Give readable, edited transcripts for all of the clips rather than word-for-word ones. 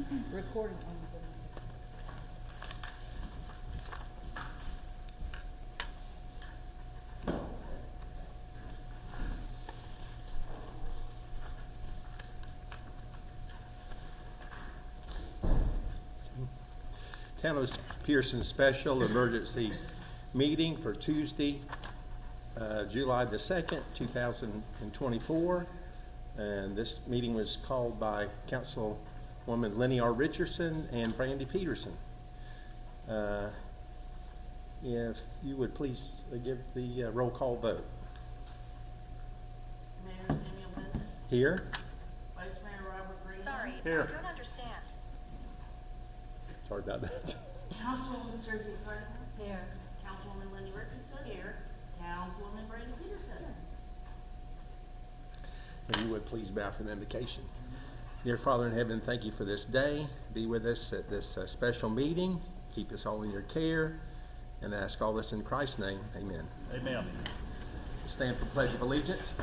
Recorded on the Town of Pierson special emergency meeting for Tuesday, July the 2nd, 2024. And this meeting was called by Councilwoman Lenny R. Richardson and Brandy Peterson. If you would please give the roll call vote. Mayor Samuel Vincent. Here. Vice Mayor Robert Green. Sorry, Here. I don't understand. Sorry about that. Councilwoman Sergio Cardinal. Here. Councilwoman Lenny Richardson. Here. Councilwoman Brady Peterson. If you would please bow for the invocation. Dear Father in heaven, thank you for this day. Be with us at this special meeting. Keep us all in your care. And I ask all this in Christ's name. Amen. Amen. Stand for Pledge of Allegiance.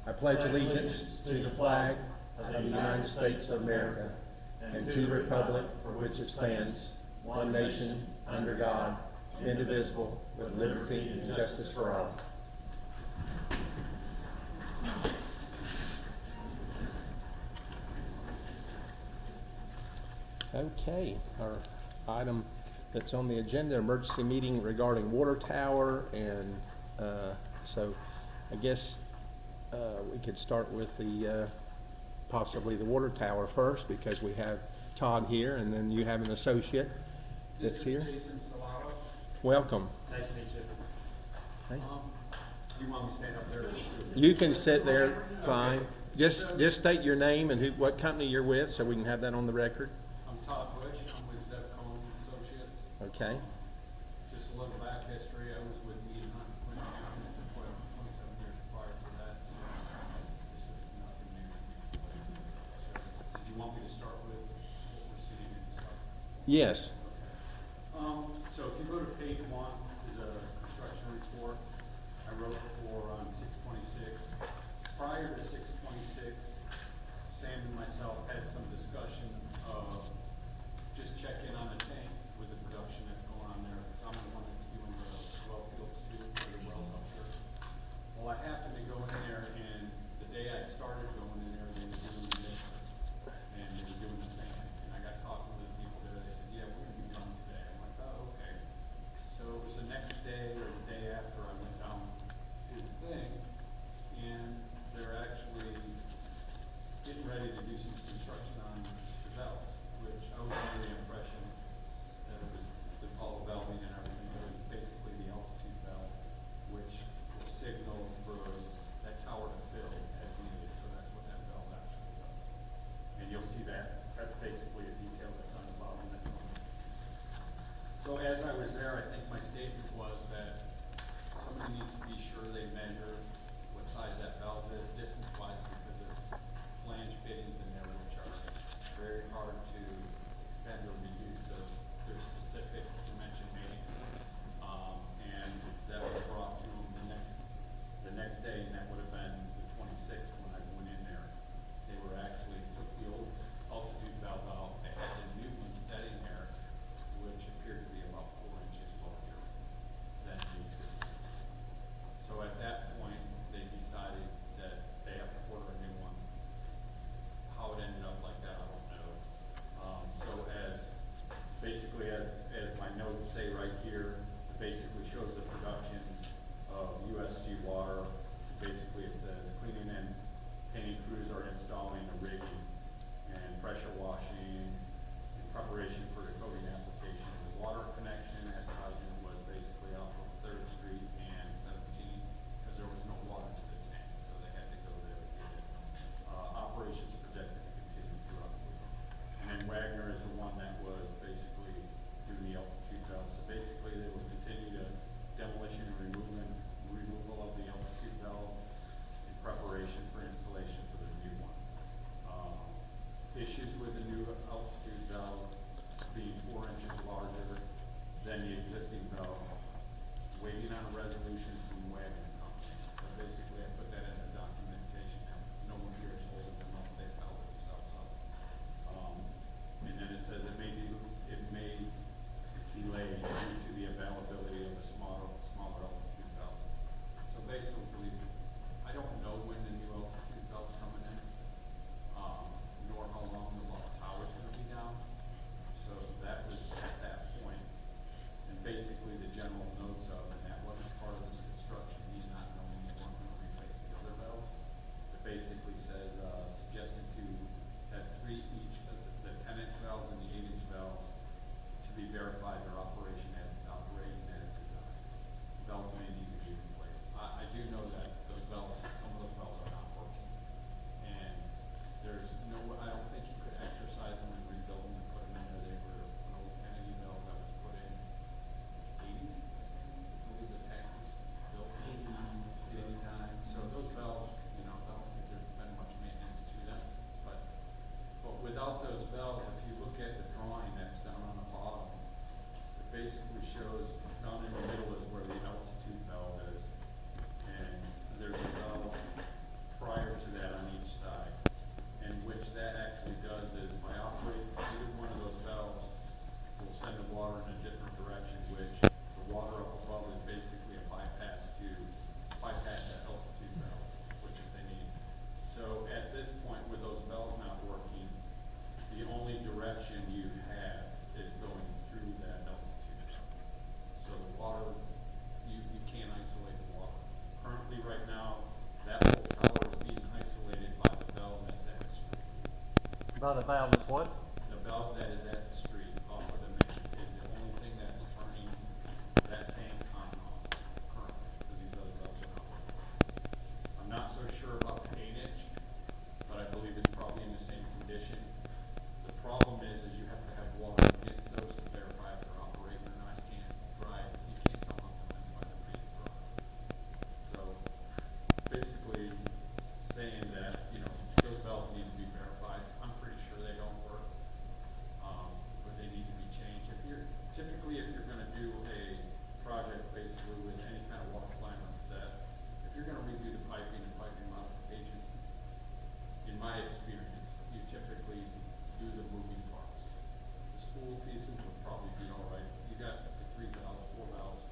I pledge allegiance to the flag of the United States of America and to the republic for which it stands, one nation, under God, indivisible, with liberty and justice for all. Okay, our item that's on the agenda, emergency meeting regarding water tower, and so I guess we could start with the possibly the water tower first, because we have Todd here, and then you have an associate that's here. Pierson. Welcome. Nice to meet you. Okay. Do you want me to stand up there? You can sit there, fine. Just state your name and what company you're with, so we can have that on the record. I'm Todd Bush. I'm with Zeb Cohen Associates. Okay. Just a little back history. I was with Mead and Hunt Quinn County for 27 years prior to that. So this is nothing new. Did you want me to start with what we're seeing and stuff? Yes. So if you go to page 1, is a construction report I wrote for 626. Prior to 626, Sam and myself had some discussion of just check in on the tank with the production that's going on there. Because I'm the one that's doing the well fields too, for the wells up there. Well, I happened to go in there, and the day I started going in there, they were doing the mission, and they were doing the tank. And I got talking with the people there. They said, "Yeah, we're going to be done today." I'm like, "Oh, okay." So it was the next day or the day after I went down to the thing, and they're actually getting ready to do some construction on the valve, which I was under the impression that it was with all the valving and everything, but it was basically the altitude valve, which will signal for the By the valve is what? The valve that is at the street off of the main is the only thing that's turning that tank on and off currently, because these other valves are not working. I'm not so sure about the 8-inch, but I believe it's probably in the same condition. The problem is you have to have water against those to verify if they're operating or not. You can't drive, you can't come up to them by the free throw. So basically saying that, you know, those valves need to be verified. I'm pretty sure they don't work, but they need to be changed. Typically if you're gonna do a project basically with any kind of water line like that, if you're gonna redo the piping and piping modifications, in my experience, you typically do the moving parts. The spool pieces would probably be all right. You got the 3 valves, 4 valves,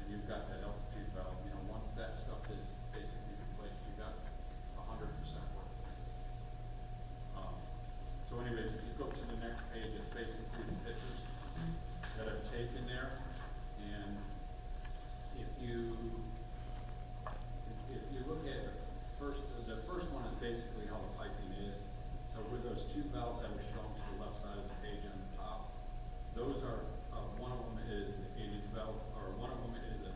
and you've got that altitude valve. You know, once that stuff is basically replaced, you got 100% work. So anyways, if you go to the next page, it's basically the pictures that I've taken there. And if you look at the first one is basically how the piping is. So with those 2 valves that were shown to the left side of the page on the top, those are, one of them is the 8-inch valve, or one of them is the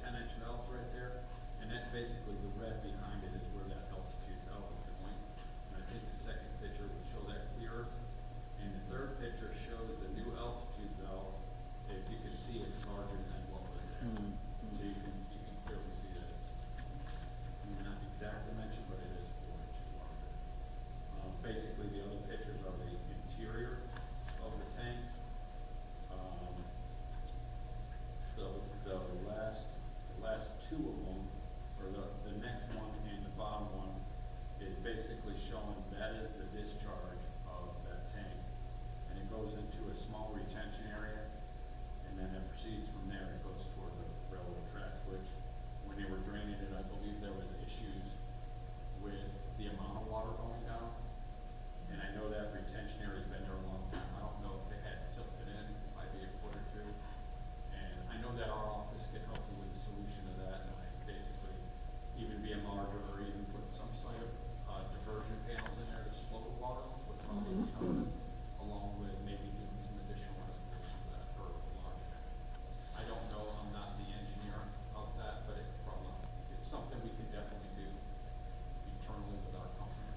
10-inch valve right there. And that's basically the red behind it is where that altitude valve is going. And I think the second picture would show that clearer. And the third picture shows the new altitude valve. If you can see, it's larger than what was there. So you can clearly see that. Maybe not the exact dimension, but it is 4 inches larger. Basically, the other pictures are the interior of the tank. The last 2 of them, or the next one and the bottom one, is basically showing that is the discharge of that tank. And it goes into a small retention area, and then it proceeds from there. It goes toward the railroad tracks, which when they were draining it, I believe there was issues with the amount of water going down. And I know that retention area's been there a long time. I don't know if they had silted in, maybe a foot or 2. And I know that our office could help you with the solution to that, and like basically even be a larger or even put some sort of diversion panels in there to slow the water would probably be helpful, along with maybe doing some additional restoration to that for a large tank. I don't know, I'm not the engineer of that, but it's something we can definitely do internally with our company.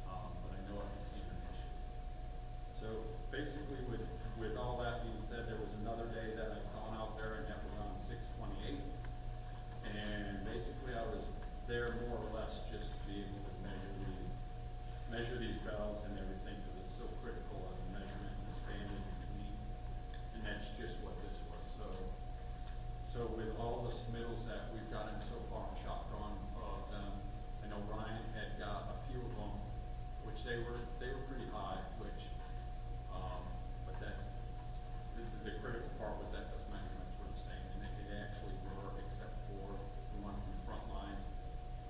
But I know it became an issue. So basically with all that being said, there was another day that I've gone out there, and that was on 6/28. And basically I was there more or less just to be able to measure these valves and everything, because it's so critical of the measurement and the span in between. And that's just what this was. So with all the submittals that we've gotten so far, shop drawn of them, I know Ryan had got a few of them, which they were pretty high, but that's the critical part was that those measurements were the same, and they actually were, except for the one from the front line.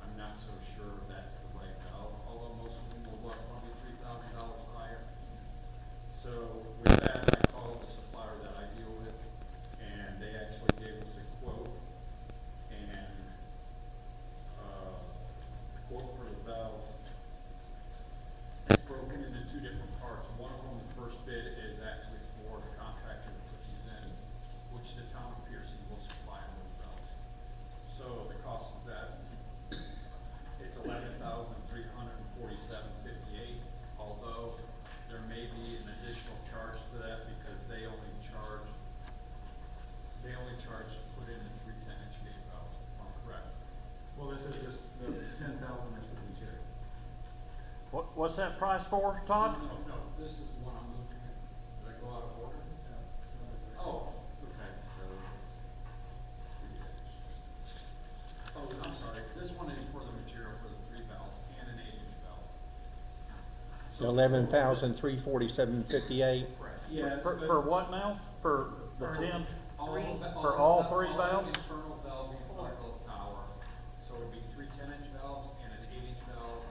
I'm not so sure that's the right valve, although most of them were probably $3,000 higher. So with that, I called the supplier that I deal with, and they actually gave us a quote, and quote for the valves. It's broken into 2 different parts. One of them, the first bid, is actually for the contractor to put these in, which the town of Pierson will supply them with valves. So the cost of that, it's $11,347.58. Although there may be an additional charge to that because they only charge to put in the 3 10-inch gate valves. If I'm correct. Well, this is just the 10,000 is for the material. What's that price for, Todd? No, this is the one I'm looking at. Did I go out of order? Oh, okay. Oh, I'm sorry. This one is for the material for the 3 valves and an 8-inch valve. So 11,347.58. Correct. Yes, For what now? For the 10? For all 3 valves? Internal valve in the tower. So it'd be 3 10-inch valves and an 8-inch valve.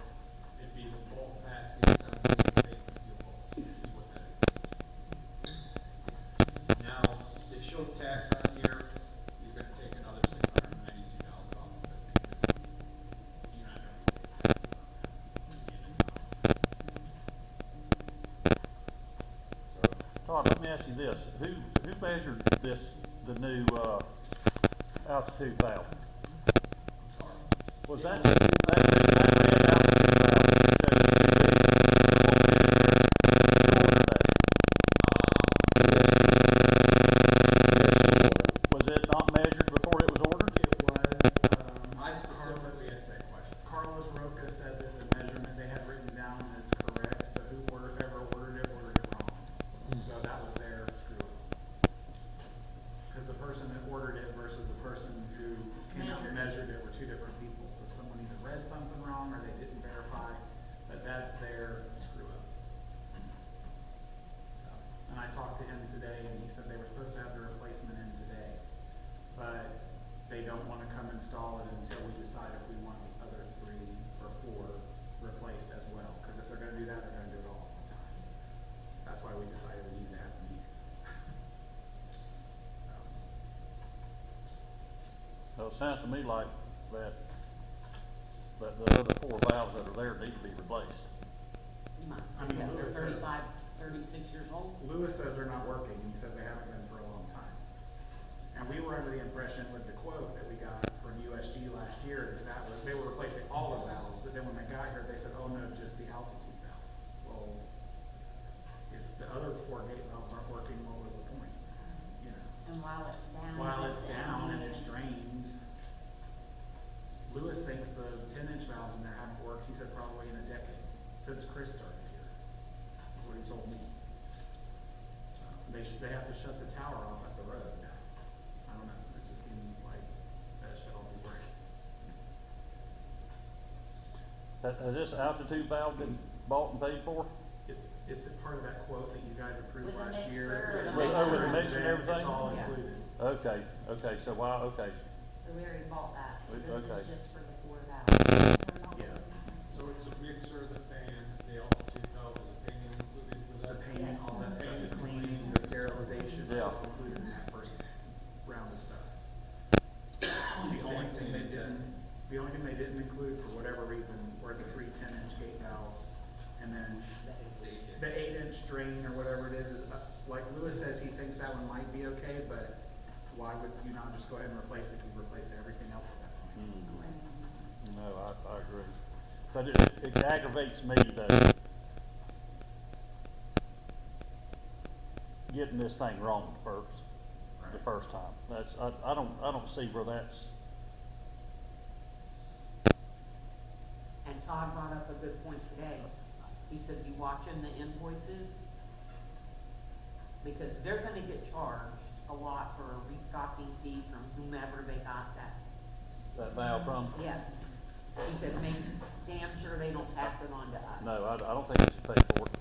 It'd be the bolt packs, the assembly, and steel bolts. See what that is. Now, they show tax on here. You're gonna take another $692 off of it. You're not gonna be taxed on that. Todd, let me ask you this, who measured this, the new, altitude valve? Was that red altitude valve that showed it too big, or what fit in there? Who ordered that? Was it not measured before it was ordered? It was, I specifically asked that question. Carlos Roca said that the measurement they had written down is correct, but whoever ordered it wrong. So that was their screw up. Cause the person that ordered it versus the person who came out and measured it were two different people. So someone either read something wrong or they didn't verify, but that's their screw up. And I talked to him today and he said they were supposed to have the replacement in today, but they don't wanna come install it until we decide if we want the other 3 or 4 replaced as well. Cause if they're gonna do that, they're gonna do it all at one time. That's why we decided we need to have the meeting. So it sounds to me like that the other 4 valves that are there need to be replaced. I mean, They're Lewis says- 35, 36 years old. Lewis says they're not working, he said they haven't been for a long time. And we were under the impression with the quote that we got from USG last year, that was, they were replacing all the valves, but then when they got here, they said, oh no, just the altitude valve. Well, if the other 4 gate valves aren't working, what was the point? You know, And while it's down. while it's down and it's drained, Lewis thinks the 10-inch valves in there haven't worked, he said probably in a decade, since Chris started here, is what he told me. They have to shut the tower off at the road. I don't know, it just seems like that should all be great. Has this altitude valve been bought and paid for? It's a part of that quote that you guys approved With the last year. mixer and With- oh, with the mixer and everything? It's all Yeah. included. Okay, so wow, okay. So we already bought that, so this Okay. is just for the 4 valves. Yeah. So it's a mixer, the fan, the altitude valve, is the painting included with The that? painting, all that stuff, the cleaning, the sterilization, it's Yeah. all included in that first round of stuff. The only thing they didn't include for whatever reason were the 3 10-inch gate valves. And then the 8-inch drain or whatever it is, like Lewis says, he thinks that one might be okay, but why would you not just go ahead and replace it? You've replaced everything else at that point. No, I agree. But it aggravates me though, getting this thing wrong the first time. That's, I don't see where that's, And Todd brought up a good point today. He said, be watching the invoices, because they're gonna get charged a lot for a restocking fee from whomever they got that. valve from. Yeah. He said, make damn sure they don't pass it on to us. No, I don't think we should pay for it.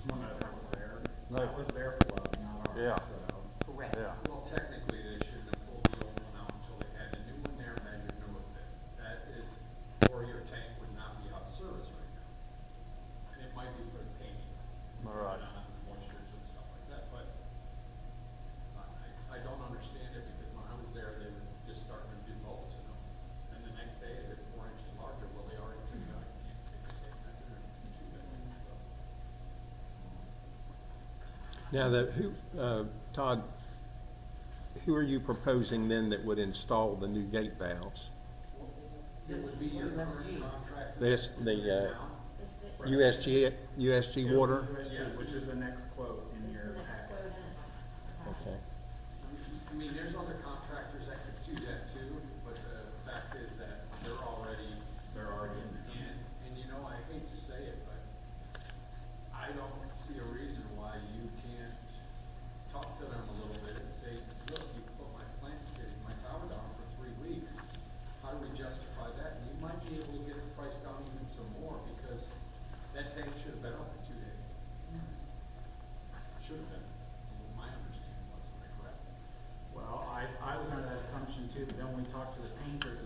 Well, no, that was there. No. That was their flow, not ours, Yeah. so. Correct. Yeah. Well, technically, they shouldn't have pulled the old one out until they had the new one there, measured, knew what fit. That is, or your tank would not be out of service right now. And it might be for the painting. All right. On moistures and stuff like that, but I don't understand it, because when I was there, they were just starting to do bolts in them. And the next day, they're 4 inches larger, well, they already took it out, you can't take the tape measure and do that, so. Now, Todd, who are you proposing then that would install the new gate valves? It would be your current contractor. This, the, now. USG Water? USG, which is the next quote in It's your the next packet. quote in. Okay. I mean, there's other contractors that could do that too, but the fact is that they're already in there. And you know, I hate to say it, but I don't see a reason why you can't talk to them a little bit and say, look, you put my tower down for 3 weeks. How do we justify that? And you might be able to get the price down even some more, because that tank should have been up for 2 days. Should have been, my understanding was, am I correct? Well, I was under that assumption too, but then when we talked to the painters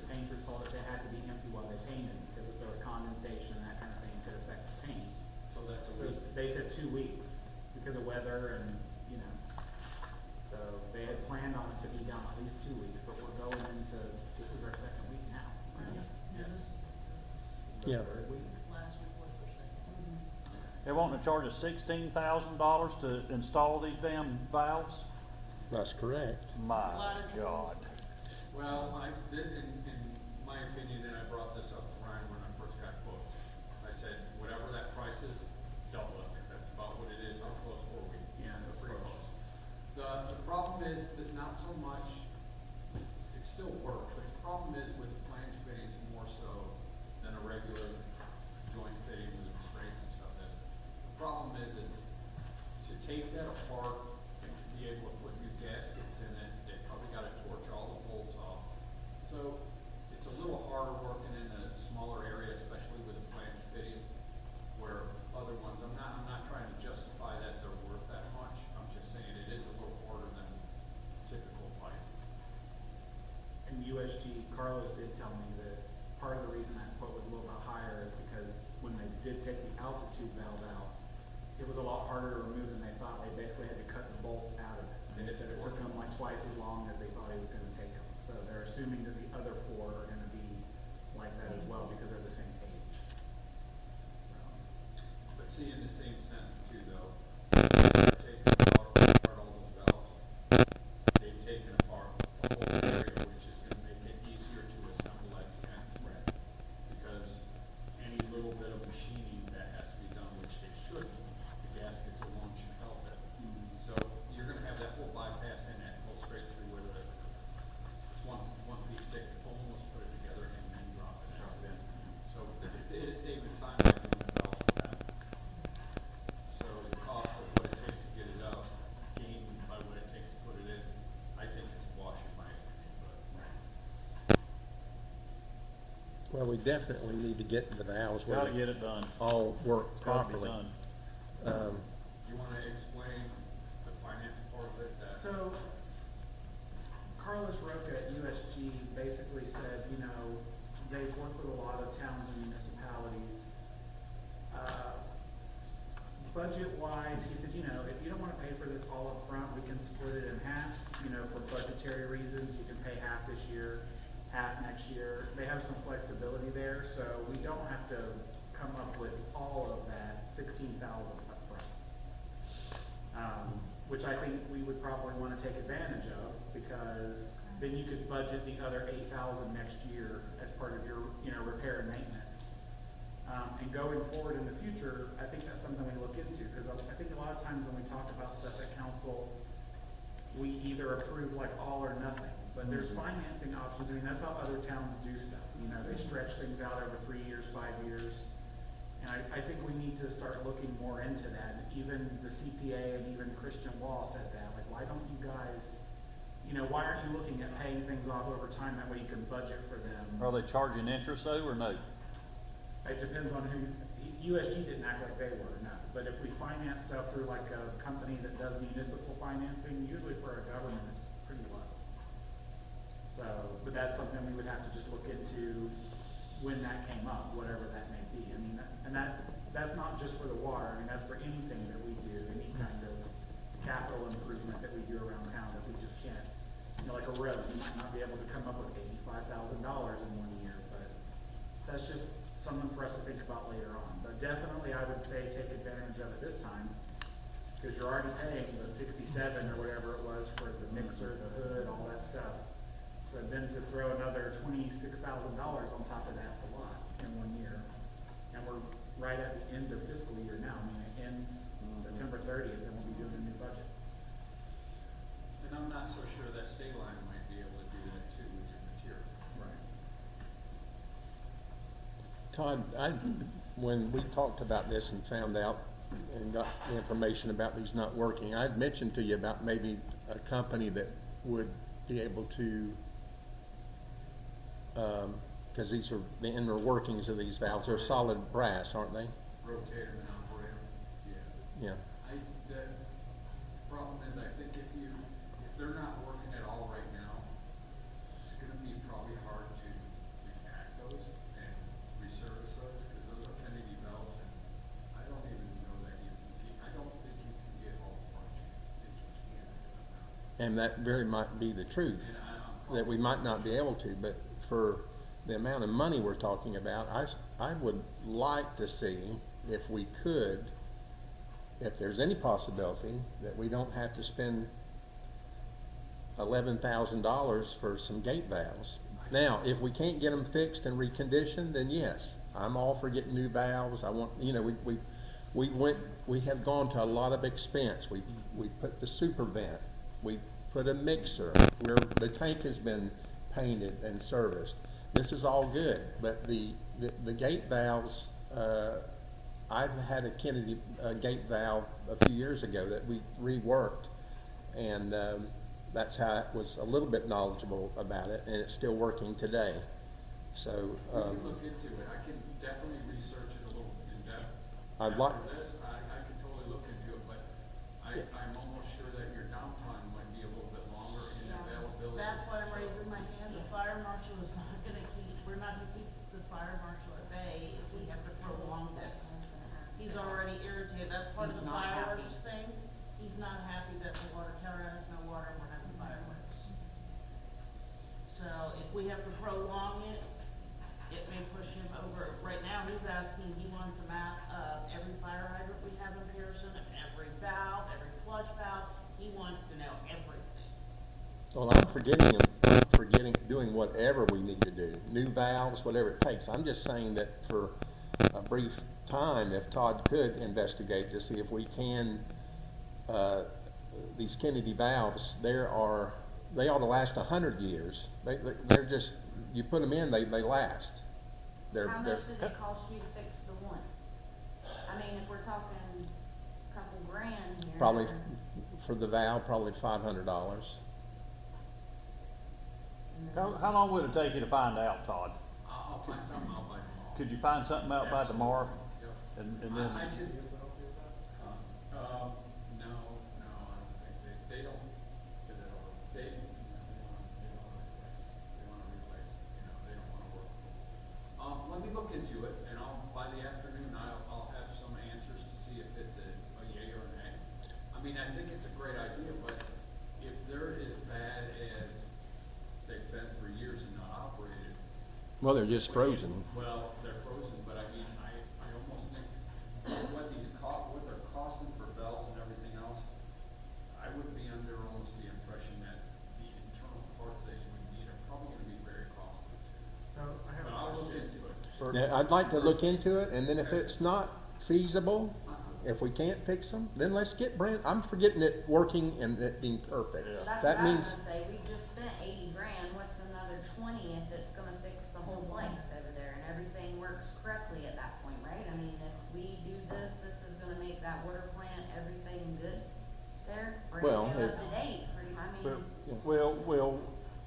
told us it had to be empty while they painted, because if there was condensation and that kind of thing could affect the paint. So that's a So week. they said 2 weeks because of weather and, you know, so they had planned on it to be done at least 2 weeks, but we're going into, this is our second week now, right? Yes. The Yeah. third week. Last week was for second. They're wanting to charge us $16,000 to install these damn valves? That's correct. My God. Well, in my opinion, and I brought this up to Ryan when I first got quotes, I said, whatever that price is, double it. If that's about what it is, how close were we? Yeah, that's Pretty close. close. The problem is that not so much, it still works, but the problem is with flange fittings more so than a regular joint fitting with restraints and stuff. The problem is to take that apart and to be able to put new gaskets in it, they probably gotta torch all the bolts off. So it's a little harder working in a smaller area, especially with a flange fitting, where other ones, I'm not trying to justify that they're worth that much. I'm just saying it is a little harder than typical pipe. And USG, Carlos did tell me that part of the reason that quote was a little bit higher is because when they did take the altitude valve out, it was a lot harder to remove than they thought. They basically had to cut the bolts out of it. And they said it took them like twice as long as they thought it was gonna take them. So they're assuming that the other four are gonna be like that as well because they're the same age. But see, in the same sense too, though, they're taking apart all those valves. They've taken apart a whole area, which is gonna make it easier to assemble like you can. Right. Because any little bit of machining that has to be done, which they should, the gaskets alone should help it. So you're gonna have that whole bypass in it, go straight through where the, it's one piece thick, boom, let's put it together and then drop it out in. So it is saving time by doing the valve with that. So the cost of what it takes to get it out, gained by what it takes to put it in, I think it's a wash in my opinion, but. Well, we definitely need to get the valves where Gotta they get it done. all work Gotta be properly. done. You wanna explain the finance part of it, that? So, Carlos Roca at USG basically said, you know, they've worked with a lot of towns and municipalities. Budget-wise, he said, you know, if you don't wanna pay for this all up front, we can split it in half, you know, for budgetary reasons. You can pay half this year, half next year. They have some flexibility there, so we don't have to come up with all of that 16,000 upfront. Which I think we would probably wanna take advantage of, because then you could budget the other 8,000 next year as part of your, you know, repair and maintenance. And going forward in the future, I think that's something we look into, because I think a lot of times when we talk about stuff at council, we either approve like all or nothing, but there's financing options. I mean, that's how other towns do stuff. You know, they stretch things out over 3 years, 5 years. And I think we need to start looking more into that. Even the CPA and even Christian law said that. Like, why don't you guys, you know, why aren't you looking at paying things off over time? That way you can budget for them. Are they charging interest though, or no? It depends on who, USG didn't act like they were, no. But if we finance stuff through like a company that does municipal financing, usually for a government, it's pretty low. So, but that's something we would have to just look into when that came up, whatever that may be. I mean, that's not just for the water. I mean, that's for anything that we do, any kind of capital improvement that we do around town that we just can't, you know, like a road, you might not be able to come up with $85,000 in 1 year, but that's just something for us to think about later on. But definitely I would say take advantage of it this time, because you're already paying the 67 or whatever it was for the mixer, the hood, all that stuff. So then to throw another $26,000 on top of that's a lot in 1 year. And we're right at the end of fiscal year now. I mean, it ends September 30th, and we'll be doing a new budget. And I'm not so sure that state line might be able to do that too with your material. Right. Todd, when we talked about this and found out and got the information about these not working, I'd mentioned to you about maybe a company that would be able to, because these are the inner workings of these valves. They're solid brass, aren't they? Rotator and operator, yeah. Yeah. The problem is, I think if they're not working at all right now, it's gonna be probably hard to repack those and resurface those, because those are Kennedy valves, and I don't even know that I don't think you can get all the parts that you can. And that very might be the truth, that we might not be able to, but for the amount of money we're talking about, I would like to see if we could if there's any possibility that we don't have to spend $11,000 for some gate valves. Now, if we can't get them fixed and reconditioned, then yes, I'm all for getting new valves. I want, you know, we have gone to a lot of expense. We put the super vent, we put a mixer, where the tank has been painted and serviced. This is all good, but the gate valves, I've had a Kennedy gate valve a few years ago that we reworked, and that's how I was a little bit knowledgeable about it, and it's still working today. So We can look into it. I can definitely research it a little in depth. I'd like. After this, I can totally look into it, but I'm almost sure that your downtime might be a little bit longer in availability. That's why I'm raising my hand. The fire marshal is not gonna we're not gonna keep the fire marshal at bay if we have to prolong this. He's already irritated. That's part of He's the not happy. fireworks thing. He's not happy that the water tower has no water and we're having fireworks. So if we have to prolong it, it may push him over. Right now, he's asking, he wants a map of every fire hydrant we have in Pierson, of every valve, every flush valve. He wants to know everything. Well, I'm forgetting doing whatever we need to do, new valves, whatever it takes. I'm just saying that for a brief time, if Todd could investigate to see if we can, these Kennedy valves, they ought to last 100 years. They're just, you put them in, they last. How much does it cost you to fix the one? I mean, if we're talking a couple grand here. Probably, for the valve, probably $500. How long would it take you to find out, Todd? I'll find something out by tomorrow. Could you find something out by tomorrow? Yep. And then, I could, no, I don't think they don't, get it over. They wanna replace, they don't wanna work. Let me look into it, and by the afternoon, I'll have some answers to see if it's a yay or a nay. I mean, I think it's a great idea, but if they're as bad as they've been for years and not operated. Well, they're just frozen. Well, they're frozen, but I mean, I almost think what they're costing for bells and everything else, I would be under almost the impression that the internal parts that you would need are probably gonna be very costly too. So I have But a I'll look question. into it. Yeah, I'd like to look into it, and then if it's not feasible, if we can't fix them, then let's get I'm forgetting it working and it being perfect. Yeah. That's That what I means, was gonna say, we just spent 80 grand, what's another 20 if it's gonna fix the whole place over there and everything works correctly at that point, right? I mean, if we do this, this is gonna make that water plant, everything good there? Well, Brand new up to date, pretty, I mean.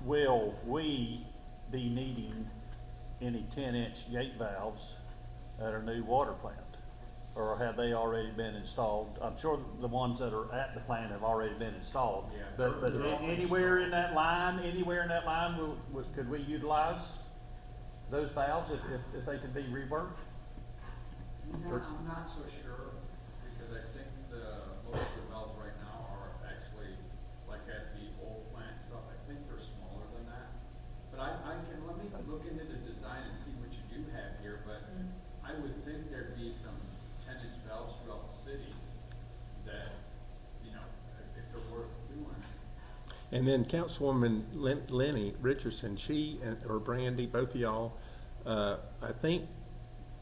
will we be needing any 10-inch gate valves at our new water plant? Or have they already been installed? I'm sure the ones that are at the plant have already been installed. Yeah, But they're all anywhere in that line, could we utilize those valves if they could be reworked? I'm not so sure, because I think most of the valves right now are actually, like at the old plant stuff, I think they're smaller than that. But let me look into the design and see what you do have here, but I would think there'd be some 10-inch valves throughout the city that, if they're worth doing. and then Councilwoman Lenny Richardson, or Brandy, both of y'all, I think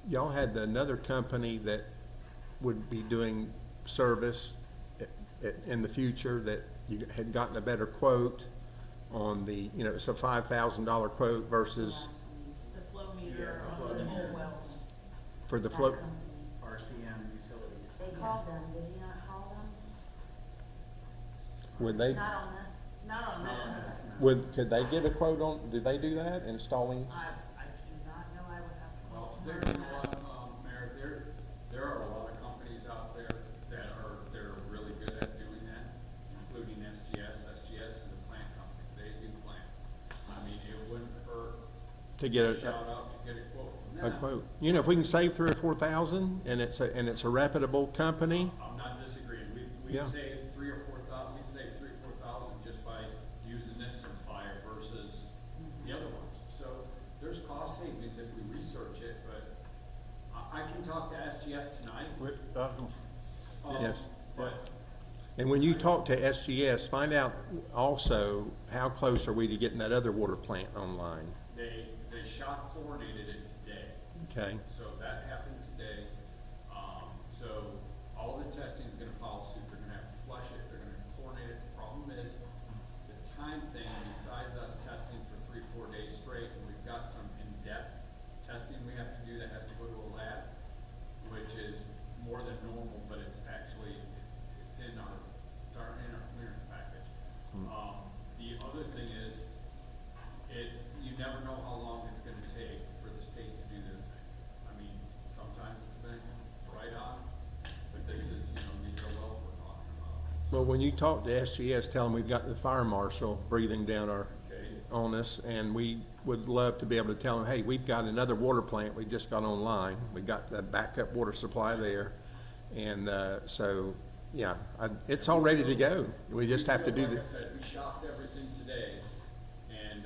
y'all had another company that would be doing service in the future that you had gotten a better quote on the, it's a $5,000 quote versus The flow meter Yeah, on the whole well. for the that float. company. RCM utilities. They called them, did you not call them? Would they, Not on this. Not on that. could they give a quote on, did they do that, installing? I do not know. I would have to Well, call there, her you on know that. what, Mayor, there are a lot of companies out there they're really good at doing that, including SGS. SGS is a plant company, they do plant. I mean, it wouldn't hurt To get shout out to get a quote from a them. quote. If we can save 3,000 or 4,000 and it's a reputable company, I'm not disagreeing, we Yeah. saved 3,000 or 4,000, we saved 3,000 or 4,000 just by using this supplier versus the other ones. So there's cost savings if we research it, but I can talk to SGS tonight. Yes. But And when you talk to SGS, find out also how close are we to getting that other water plant online, they shock chlorinated it today. okay? So that happened today. So all the testing is gonna follow suit. They're gonna have to flush it, they're gonna chlorinate it. The problem is the time thing, besides us testing for 3-4 days straight, and we've got some in-depth testing we have to do that has to go to a lab, which is more than normal, but it's actually, it's in our clearance package. The other thing is, you never know how long it's gonna take for the state to do their thing. I mean, sometimes it's been right on, but this is, these are wells we're talking about. Well, when you talk to SGS, tell them we've got the fire marshal breathing down Okay. on us, and we would love to be able to tell them, hey, we've got another water plant we just got online. We got that backup water supply there, and, so, yeah, it's all ready to go. We just have to do Like the, I said, we shocked everything today, and,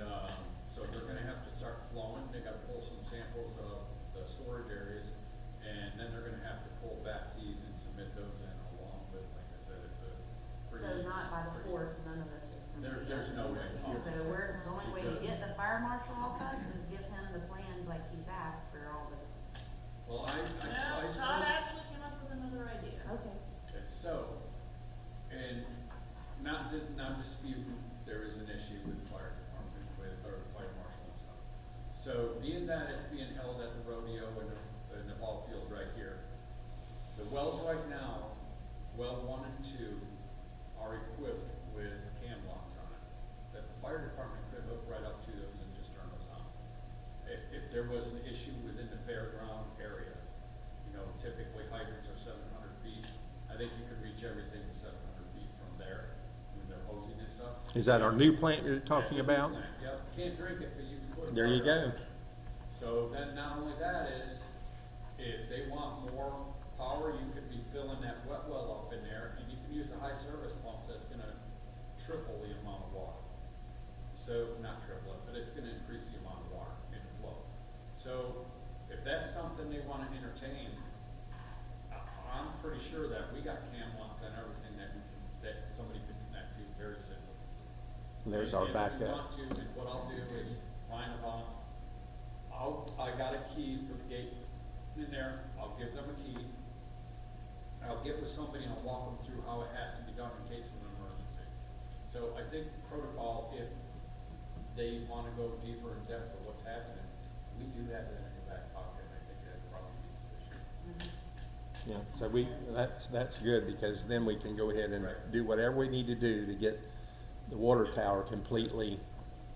so they're gonna have to start flowing. They gotta pull some samples of the storage areas, and then they're gonna have to pull back these and submit those in along with, like I said, it's a pretty. So not by the fourth, none of this is gonna be There's done. no way. So the only way to get the fire marshal off us is give him the plans like he's asked for all this. Well, No, Todd actually came up with another idea. Okay. So, and not disputing, there is an issue with the fire department, or the fire marshal and stuff. So, being that it's being held at the rodeo in the ball field right here, the wells right now, well 1 and 2, are equipped with cam locks on it, that the fire department could hook right up to those and just turn those on. If there was an issue within the fairground area, typically hydrants are 700 feet. I think you could reach everything to 700 feet from there when they're hosing and stuff. is that our new plant you're talking about? Yep, can't drink it, but you can put it. There you go. So then not only that is, if they want more power, you could be filling that wet well up in there, and you can use a high service pump that's gonna triple the amount of water. So, not triple it, but it's gonna increase the amount of water in the flow. So, if that's something they wanna entertain, I'm pretty sure that we got cam locks on everything that somebody could connect to very simply. There's our If you backup. want to, and what I'll do is find them I got a key for the gate in there, I'll give them a key. I'll get with somebody and I'll walk them through how it has to be done in case of an emergency. So I think protocol, if they wanna go deeper in depth of what's happening, we do have that in the back pocket, I think that'd probably be sufficient. Yeah, so that's good, because then we can go ahead and Right. do whatever we need to do to get the water tower completely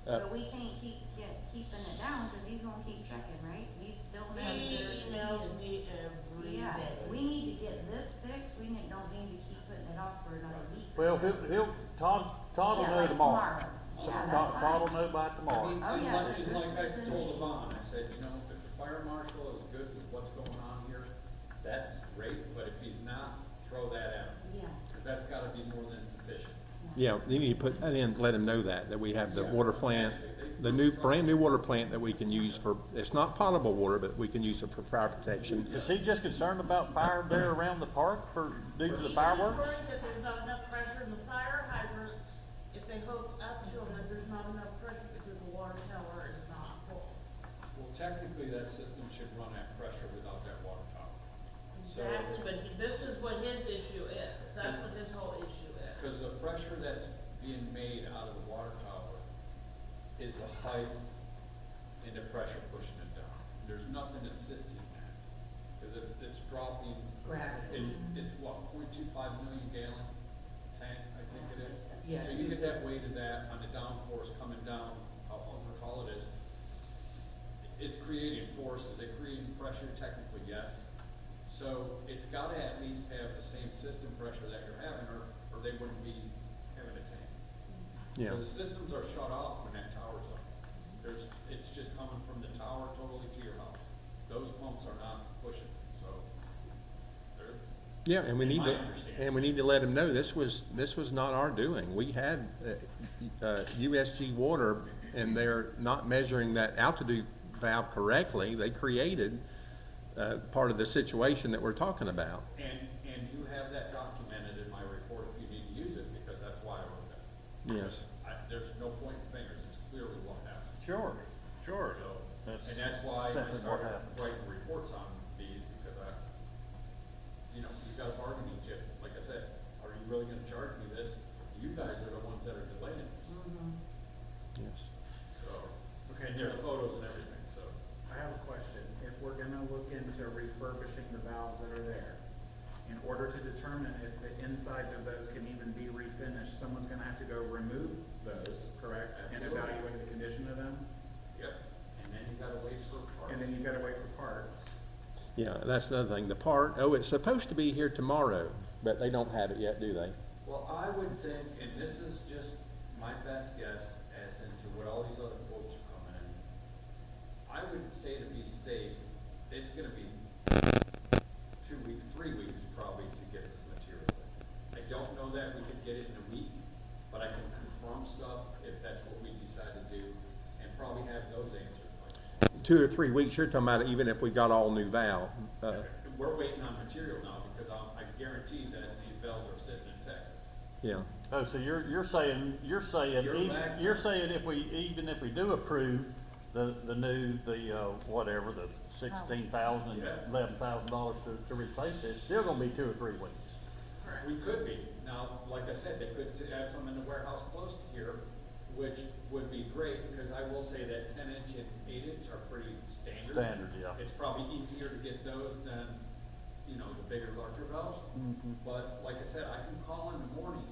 So up. we can't keeping it down, cause he's gonna keep checking, right? He's still He knows there's emails leaks. me every Yeah, day. we need to get this fixed, don't need to keep putting it off for another week. or Well, so. Todd will Yeah, know like tomorrow. Yeah, Todd that's will fine. know by tomorrow. And Oh, yeah, like, this and like I is told finished. Yvonne, I said, if the fire marshal is good with what's going on here, that's great, but if he's not, throw that at him, Yeah. cause that's gotta be more than sufficient. Yeah, you need to put that in, let them know that we have the Yeah. water plant, the brand new water plant that we can use for, it's not potable water, but we can use it for fire protection. Is he just concerned about fire there around the park due to the fireworks? He's worried that there's not enough pressure in the fire hydrants, if they hook up to them, that there's not enough pressure because the water tower is not full. Well, technically, that system should run at pressure without that water tower. So, Exactly, but this is what his issue is, that's what his whole issue is. cause the pressure that's being made out of the water tower is the height and the pressure pushing it down. There's nothing assisting that, cause it's dropping. Gravity. It's what, 0.25 million gallon tank, I think it is? Yeah. So you get that weight of that on the downforce coming down, however tall it is. It's creating forces, it's creating pressure technically, yes. So it's gotta at least have the same system pressure that you're having, or they wouldn't be having a tank. Yeah, So the systems are shut off when that tower's up. It's just coming from the tower totally to your house. Those pumps are not pushing, so they're, yeah, and we need My to, understanding. and we need to let them know, this was not our doing. We had, USG Water, and they're not measuring that altitude valve correctly. They created, part of the situation that we're talking about. and you have that documentation you really gonna charge me this? You guys are the ones that are delaying it. Yes. So, Okay, and there's so photos and everything, so. I have a question. If we're gonna look into refurbishing the valves that are there, in order to determine if the insides of those can even be refinished, someone's gonna have to go remove those, correct? And Absolutely. evaluate the condition of them, Yep. And then you gotta wait for parts. and then you've gotta wait for parts. Yeah, that's another thing. The part, oh, it's supposed to be here tomorrow, but they don't have it yet, do they? Well, I would think, and this is just my best guess as into what all these other quotes are coming in. I would say to be safe, it's gonna be 2 weeks, 3 weeks probably to get this material. I don't know that we could get it in a week, but I can confirm stuff if that's what we decide to do, and probably have those answers. 2 or 3 weeks, you're talking about even if we got all new valve. We're waiting on material now, because I guarantee that these valves are sitting in Texas. Yeah, Oh, so you're saying, You're back. you're saying if we, even if we do approve the new, whatever, the $16,000, Yeah. $11,000 to replace it, it's still gonna be 2 or 3 weeks. We could be. Now, like I said, they could have some in the warehouse close to here, which would be great, because I will say that 10-inch and 8-inch are pretty standard. Standard, yeah. It's probably easier to get those than, you know, the bigger, larger valves. But like I said, I can call in the morning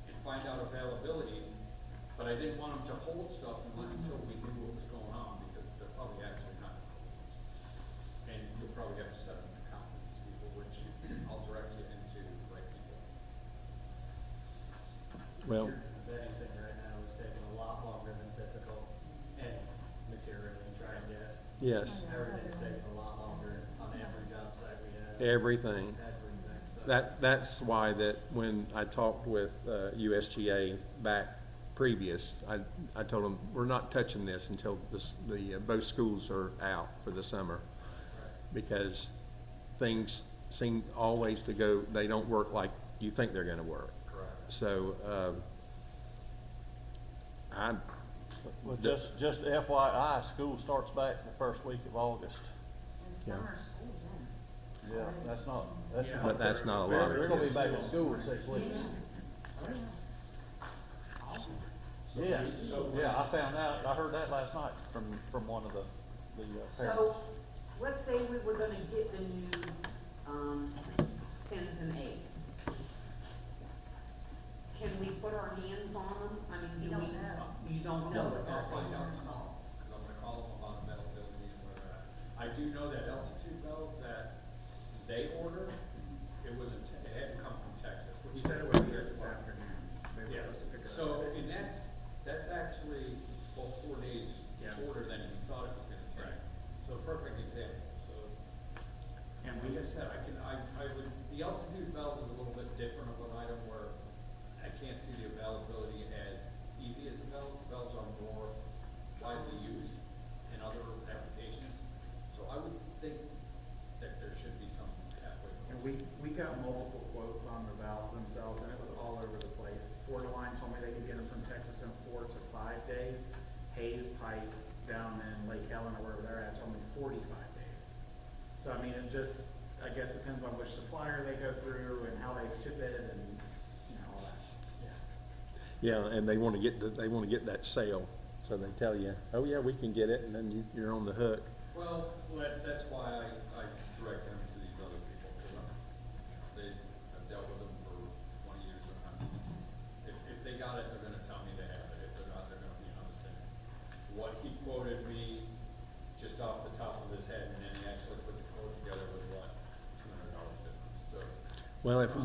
and find out availability, but I didn't want them to hold stuff until we knew what was going on, because they're probably actually not. And you'll probably have to set up an account with these people, which I'll direct you into the right people. well, The vetting thing right now is taking a lot longer than typical, and material and trying to get, yes, everything's taking a lot longer on every job site we have. everything. Everything, so. That's why that when I talked with USGA back previous, I told them, we're not touching this until both schools are out for the summer. Because things seem always to go, they don't work like you think they're gonna work. Correct. So, Well, just FYI, school starts back the first week of August. And summer school's in. Yeah, that's not. Yeah. But that's not a lot. They're gonna be back in school in 6 weeks. Yes, yeah, I found out, I heard that last night from one of the parents. So, let's say we were gonna get the new, 10s and 8s. Can we put our hands on them? I mean, We do don't we? know. You don't know. No, I'll find out tomorrow, because I'm gonna call them about availability and where they're at. I do know that altitude though, that they ordered, it hadn't come from Texas. He said it would be here this afternoon. They were Yeah, supposed to pick it up so, today. and that's actually, well, 4 days Yeah. shorter than he thought it was gonna be. Right. So perfect example, so, And like we, I said, I would, the altitude valve is a little bit different of an item where I can't see the availability as easy as the valve. Valves are more widely used in other applications, so I would think that there should be some halfway. and we got multiple quotes on the valves themselves, and it was all over the place. Borderline told me they could get them from Texas in 4 to 5 days. Hayes Pipe down in Lake Helen or wherever they're at told me 45 days. So I mean, it just, I guess depends on which supplier they go through and how they ship it and, you know, all that. Yeah, and they wanna get that sale, so they tell you, oh yeah, we can get it, and then you're on the hook. Well, that's why I direct them to these other people, because I've dealt with them for 20 years. If they got it, they're gonna tell me they have it. If they're not, they're gonna be on the same. What he quoted me just off the top of his head, and then he actually put the quote together was what, $200 difference, so. Well, if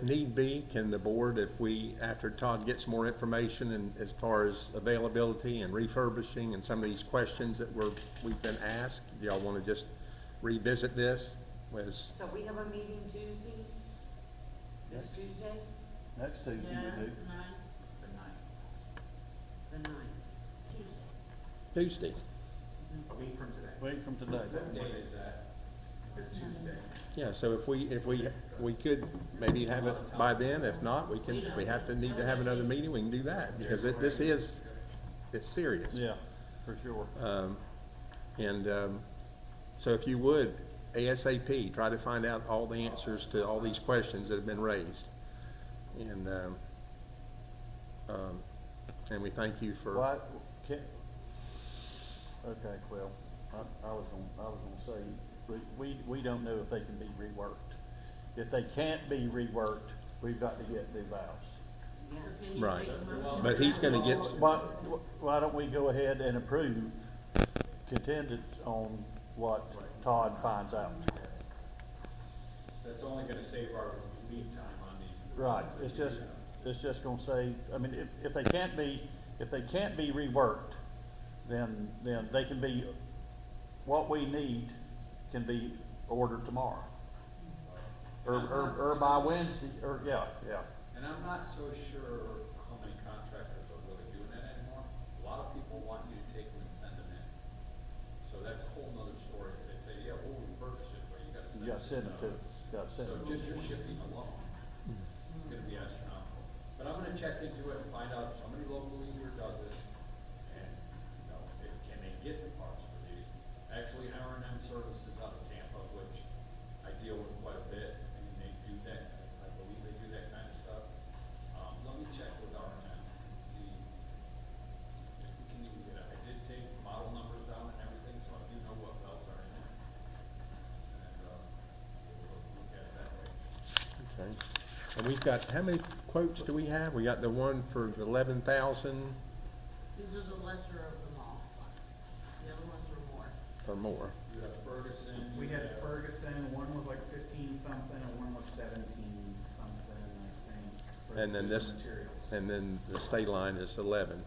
need be, can the board, if we, after Todd gets more information and as far as availability and refurbishing and some of these questions that we've been asked, do y'all wanna just revisit this? So we have a meeting Tuesday? This Tuesday? Next Tuesday, Yeah, you do. 9, The 9th. Tuesday. A week from today. Week from today. What day is that? It's Tuesday. Yeah, so if we could maybe have it by then, if not, we need to have another meeting, we can do that, because it's serious. Yeah, for sure. So if you would, ASAP, try to find out all the answers to all these questions that have been raised. And, and we thank you for. What, can, okay, well, I was gonna say, we don't know if they can be reworked. If they can't be reworked, we've got to get new valves. Yeah. So can you Right. make a motion? But he's gonna get, Why don't we go ahead and approve contingent on what Todd finds out? That's only gonna save our lead time on these. Right, it's just gonna save, I mean, if they can't be reworked, then they can be, what we need can be ordered tomorrow. Or by Wednesday, or, yeah. And I'm not so sure how many contractors are really doing that anymore. A lot of people want you to take them and send them in. So that's a whole nother story. They say, yeah, we'll repurpose it, but you gotta send it. You gotta send it to us. So just your shipping alone is gonna be astronomical. But I'm gonna check into it and find out if somebody locally here does it. And, you know, can they get the parts for these? Actually, R&M Services out of Tampa, which I deal with quite a bit, and they do that, I believe they do that kind of stuff. Let me check with R&M and see if we can even get it. I did take model numbers down and everything, so I do know what valves are in there. And, we'll look at it that way. okay. And we've got, how many quotes do we have? We got the one for 11,000 These are the lesser of them all. The other ones are more. or more. You have Ferguson. We you had have- Ferguson, one was like 15 something, and one was 17 something, I think. for And then just this, materials. and then the state line is 11.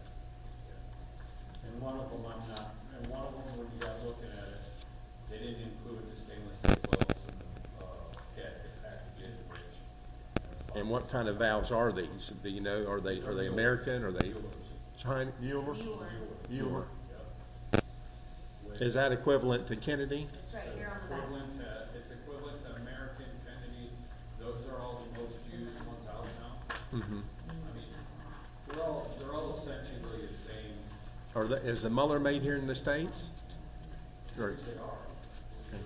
And one of them I'm not, and one of them, when you got looking at it, they didn't include the stainless steel wells and the gasket packages, which. And what kind of valves are these? Do you know, are they American, are they China? Mueller? Mueller. Mueller. Yep. Is that equivalent to Kennedy? It's right here on the back. It's equivalent to American, Kennedy, those are all the most used ones out now. Mm-hmm. I mean, they're all essentially the same. Is the Mueller made here in the States? Or, They are. I believe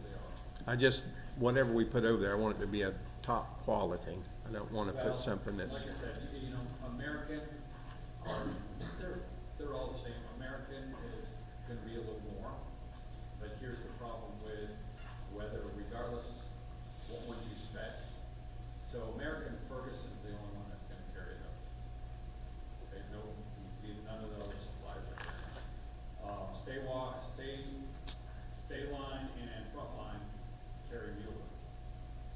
they are. I just, whatever we put over there, I want it to be a top quality. I don't want to Well, put something that's, like I said, you know, American are, they're all the same. American is gonna be a little more, but here's the problem with whether, regardless what one you spec. So American Ferguson is the only one that's gonna carry those. Okay, none of the other suppliers are carrying. Stay line and Frontline carry Mueller.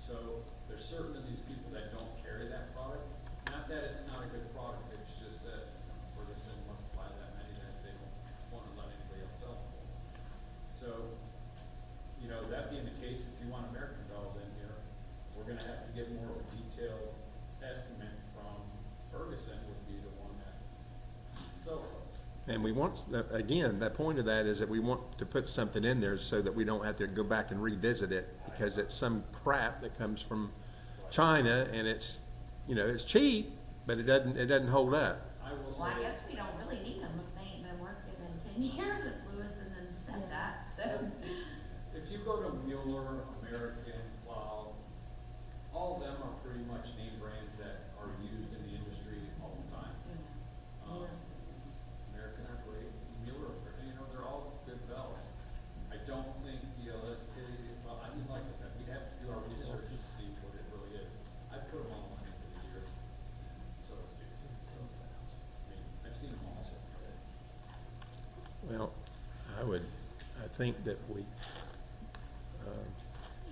So there's certain of these people that don't carry that product. Not that it's not a good product, it's just that, you know, Ferguson wants to buy that many that they don't want to let anybody else sell them. So, you know, that being the case, if you want American valves in here, we're gonna have to get more of a detailed estimate from Ferguson would be the one that sells those. and we want, again, the point of that is that we want to put something in there so that we don't have to go back and revisit it, because it's some crap that comes from China, and it's, you know, it's cheap, but it doesn't hold up. I will Well, I say, guess we don't really need them if they ain't been working in 10 years, if Lewis and them said that, so. if you go to Mueller, American, Plow, all of them are pretty much name brands that are used in the industry all the time. American are great, Mueller, you know, they're all good valves. I don't think the LST, well, I mean, like I said, we'd have to do our research to see what it really is. I put them all in for the years, so to speak. I mean, I've seen them all, so. Well, I think that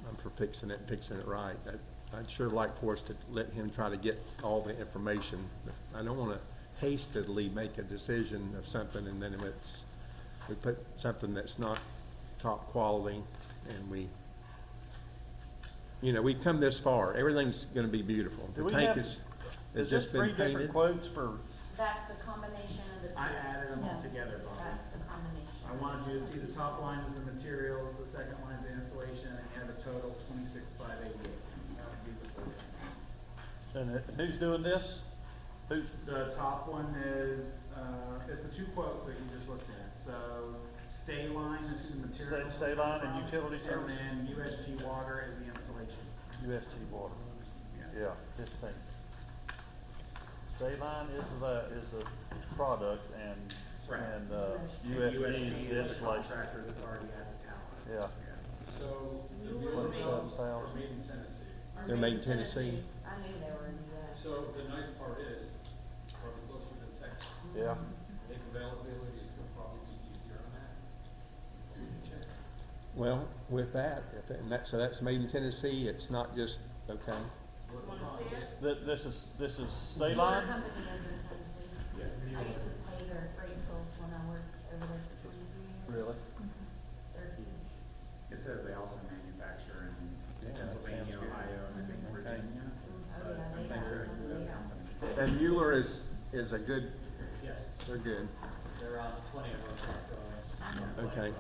I'm for fixing it right. I'd sure like for us to let him try to get all the information. I don't want to hastily make a decision of something and then we put something that's not top quality, and we've come this far. Everything's going to be beautiful. Do The we tank have- has Is this just been three different painted. quotes for, That's the combination of the two. I added them all Yeah, together, Bob. That's the combination. I wanted you to see the top line is the materials, the second line is the installation, and you have a total 26,588. That would be the total. and who's doing this? Who, The top one is, it's the two quotes that you just looked at. So Stay Line is who the materials. Stay Line and Utility Service? And then USG Water is the installation. UST Water? Yeah. Yeah, just think. State Line is a product and, Right. and, And USG USG is is the installation. contractor that's already at the tower. Yeah. So the You Mueller would be- valves are 27,000. made in Tennessee. They're made in Tennessee. I knew they were in the US. So the nice part is, probably closer than Texas. Yeah. I think availability is gonna probably be easier on that. We can check. Well, with that, and that, so that's made in Tennessee, it's not just, okay. What Wanna line see is- it? This is State Your Line? company is in Tennessee. Yes, I used to pay their freight bills when I worked over there for 23 years. Really? They're huge. It says they also manufacture in Yeah, that Pennsylvania, sounds good. Ohio, and I think Okay. Virginia. Oh, But yeah, I they think they're a have, US yeah. company. And Mueller is a good, Yes, they're good. there are plenty of those truck drawings. Okay.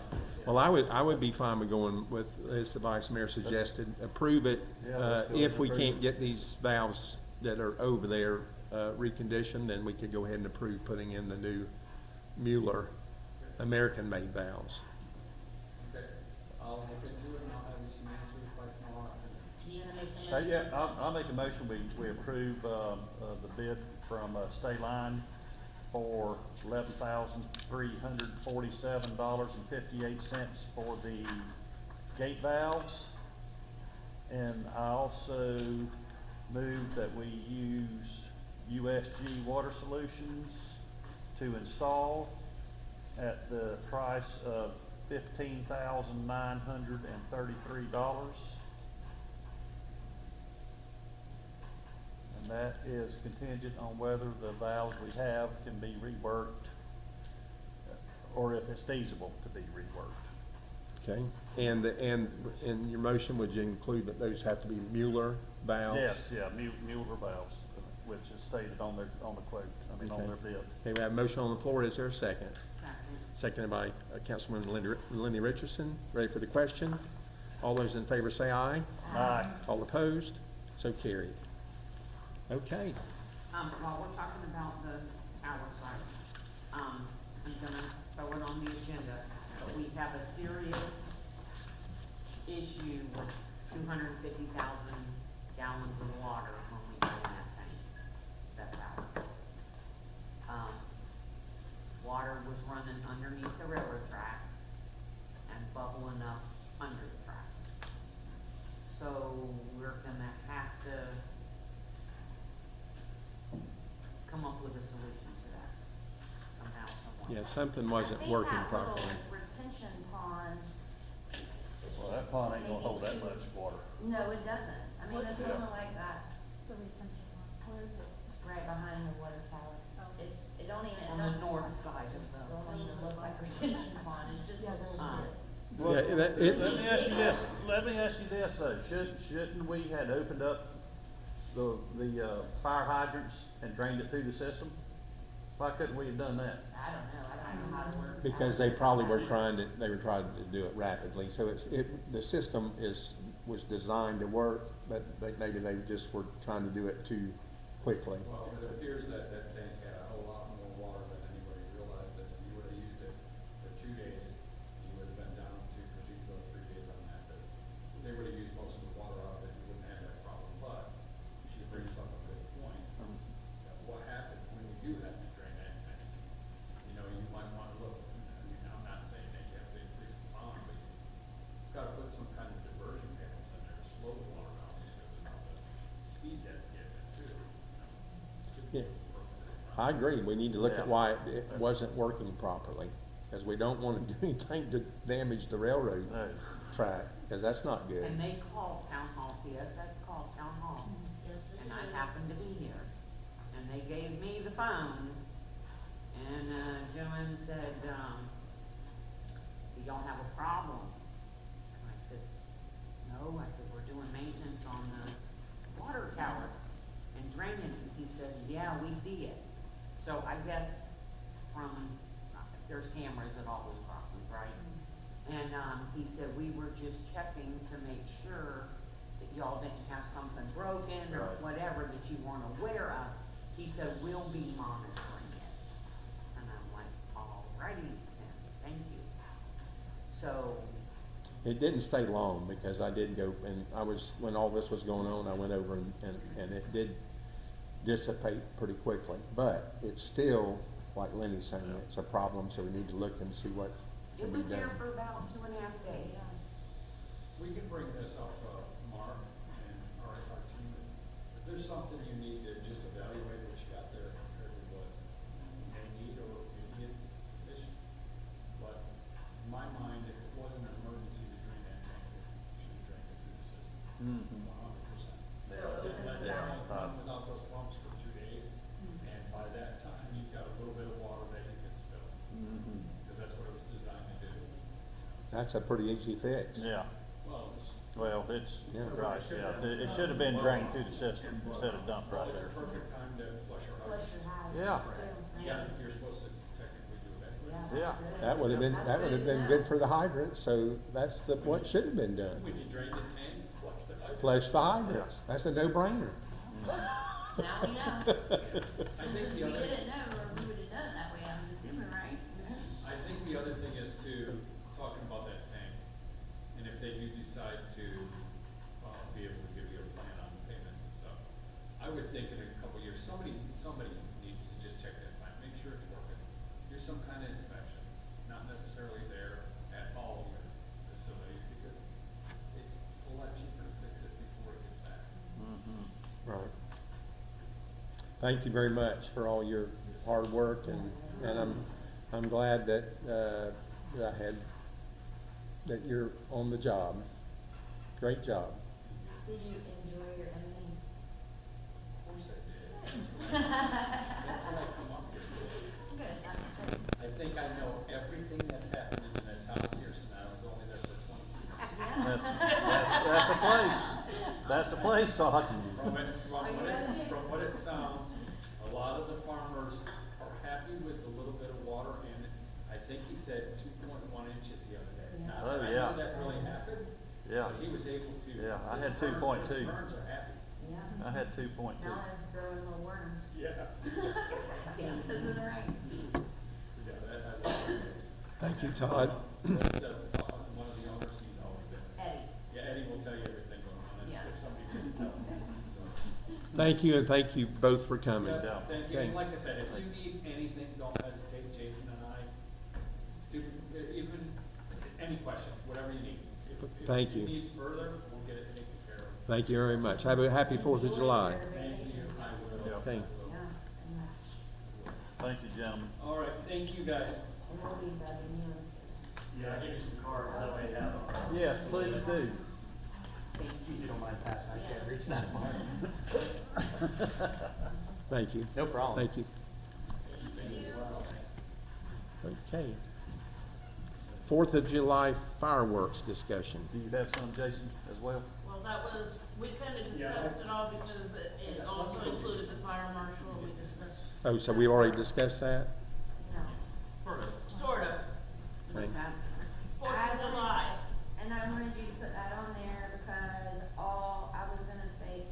Well, I would be fine with going with, as the vice mayor suggested, approve it. Yeah, let's go If and we approve can't it. get these valves that are over there, reconditioned, then we could go ahead and approve putting in the new Mueller American-made valves. Okay, I'll look into it and I'll have you some answers by tomorrow afternoon. You gonna make the Yeah, motion? I'll make a motion, we approve, the bid from, State Line for $11,347.58 for the gate valves. And I also move that we use USG Water Solutions to install at the price of $15,933. And that is contingent on whether the valves we have can be reworked, or if it's feasible to be reworked. Okay? And your motion, would you include that those have to be Mueller valves? Yes, yeah, Mueller valves, which is stated on their, on the quote, I mean, on their bid. Okay, we have a motion on the floor. Is there a second? Second. Seconded by Councilwoman Linda Richardson. Ready for the question? All those in favor say aye. Aye. All opposed? So carried. Okay. While we're talking about the tower site, I'm gonna throw it on the agenda, but we have a serious issue with 250,000 gallons of water when we go in that tank, that tower. Water was running underneath the railroad tracks and bubbling up under the tracks. So we're gonna have to come up with a solution to that somehow, somewhere. Yeah, something wasn't working properly. I think that little retention pond. is Well, that just pond ain't gonna hold that maybe much water. No, it doesn't. I mean, it's Yeah. something like that, The retention pond, where is it? right behind the water tower. It don't even. it On the don't- north side of Just the. don't even look like a retention pond, it's just a little bit. Well, Yeah, that- let me ask you this, though, shouldn't we had opened up the fire hydrants and drained it through the system? Why couldn't we have done that? I don't know how to work. Because they probably were trying to do it rapidly. So the system was designed to work, but maybe they just were trying to do it too quickly. Well, it appears that that tank had a whole lot more water than anybody realized, that if you would've used it for 2 days, you would've been down to proceed those 3 days on that, but they would've used most of the water out of it, you wouldn't have that problem, but she brings up a good point. That what happens when you do have to drain that tank? You know, you might wanna look, I mean, I'm not saying that you have to increase the pond, but you've gotta put some kind of diversion panels in there to slow the water down, because of how the speed that's getting too, you know. Yeah. I agree. We need to look at why it wasn't working properly, because we don't want to do anything to damage the railroad No. track, because that's not good. And they called town hall, CSX called town hall, Yes, it and I is. happened to be here. And they gave me the phone, and gentleman said, do y'all have a problem? And I said, no, I said, we're doing maintenance on the water tower and draining it. And he said, yeah, we see it. So I guess there's cameras at all those crossings, right? And, he said, we were just checking to make sure that y'all didn't have something broken or Right. whatever that you weren't aware of. He said, we'll be monitoring it. And I'm like, alrighty then, thank you. So, It didn't stay long, because I did go, and when all this was going on, I went over and it did dissipate pretty quickly. But it's still, like Lenny's saying, it's a problem, so we need to look and see what It can be was there done. for about 2.5 days. We can bring this up, Mark, and our team, if there's something you need to just evaluate what you got there compared to what you may need or maybe it's sufficient. But in my mind, if it wasn't an emergency to drain that tank, you should drain it through the system, Mhm. 100%. So, Let yeah. that tank run without those pumps for 2 days, and by that time, you've got a little bit of water that you can spill, Mhm. because that's what it was designed to do. That's a pretty easy fix. Yeah, Well, well, it's, Yeah. right, yeah, it should have been drained through the system instead of dumped right it's there. a perfect time to flush our Flush hydrants. your hydrants Yeah. too. Yeah, you're supposed to technically do it anyway. Yeah. That would have been, that would have been good for the hydrant, so that's what should have been done. When you drain the tank, flush the hydrant. Flush the hydrants, that's a no-brainer. Now we know. I think If the we other, didn't know, or we would've done it that way, I'm assuming, right? I think the other thing is to, talking about that tank, and if they do decide to, be able to give you a plan on payments and stuff, I would think in a couple of years, somebody needs to just check that plant, make sure it's working. Do some kind of inspection, not necessarily there at all your facilities, because it's a lot cheaper to fix it before it gets back. Mhm. Right. Thank you very much for all your hard work, and I'm glad that, that you're on the job. Great job. Did you enjoy your evenings? Of course I did. That's what I come up with. Good, that's good. I think I know everything that's happening in that town of Pierson. I was only there for 20 years. That's a place, that's a place, Todd. From what it sounds, a lot of the farmers are happy with the little bit of water, and I think he said 2.1 inches the other day. Yeah. Not Oh, that I yeah. know that really happened, Yeah, but he was able to. Yeah, I had his farms- 2.2. His farms are happy. Yeah. I had 2.2. Now they're growing little worms. Yeah. Because of the rain. Yeah, that, I love it. Thank you, Todd. One of the owners, he's always been. Eddie. Yeah, Eddie will tell you everything going on, Yeah. if somebody needs to know. Thank you, and thank you both for coming. Yeah, thank you, Okay. and like I said, if you need anything, don't hesitate, Jason and I, do, even, any questions, whatever you need. Thank If you. you need further, we'll get it taken care of. Thank you very much. Have a happy 4th of July. Thank you, I will. Yeah. Thank- Yeah, and that's, Thank you, gentlemen. All right, thank you, guys. and we'll be bugging you and stuff. Yeah, I'll give you some cards, that way you have them. Yes, please do. If you don't mind passing, I can't reach that far. Thank you. No problem. Thank you. Okay. 4th of July fireworks discussion. Do you have some, Jason, as well? Well, that was, we kinda discussed it all because it also included the fire marshal, we discussed, Oh, so we already discussed that? No. sort of. Okay. 4th of July. And I wanted you to put that on there because I was gonna say,